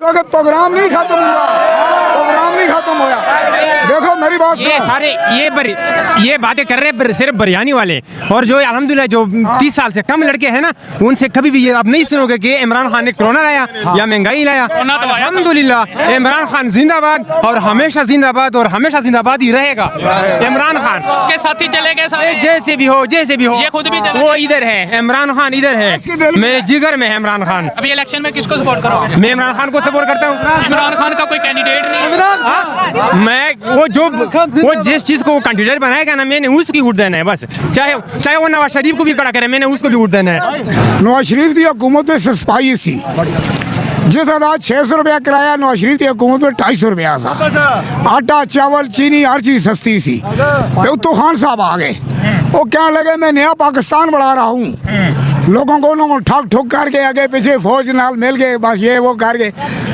Programme नहीं खत्म हुआ, प्रोग्राम नहीं खत्म हुआ। देखो मेरी बात ये सारे ये बातें कर रहे हैं सिर्फ बिरयानी वाले, और जो अल्हम्दुलिल्लाह जो 30 साल से कम लड़के हैं ना, उनसे कभी भी ये आप नहीं सुनोगे कि इमरान खान ने कोरोना लाया या महंगाई लाया। अल्हम्दुलिल्लाह इमरान खान जिंदाबाद और हमेशा जिंदाबाद ही रहेगा। इमरान खान उसके साथी चले गए सारे, जैसे भी हो ये खुद भी चले वो इधर है, इमरान खान इधर है, मेरे जिगर में है इमरान खान। अभी इलेक्शन में किसको सपोर्ट करोगे? मैं इमरान खान को सपोर्ट करता हूँ। इमरान खान का कोई कैंडिडेट नहीं है? मैं वो जिस चीज को कैंडिडेट बनाएगा ना, मैंने उसकी वोट देना है बस। चाहे वो नवाज शरीफ को भी खड़ा करे, मैंने उसको भी वोट देना है। नवाज शरीफ की हुकूमत में सस्ताई सी, जिस अदा 600 रुपया किराया, नवाज शरीफ की हुकूमत में 250 रुपया सा। आटा चावल चीनी हर चीज सस्ती सी। तो खान साहब आ गए, वो कहने लगे मैं नया पाकिस्तान बढ़ा रहा हूँ, लोगों को ठग ठुक करके आगे पीछे फौज नाल मिल गए, बस ये वो करके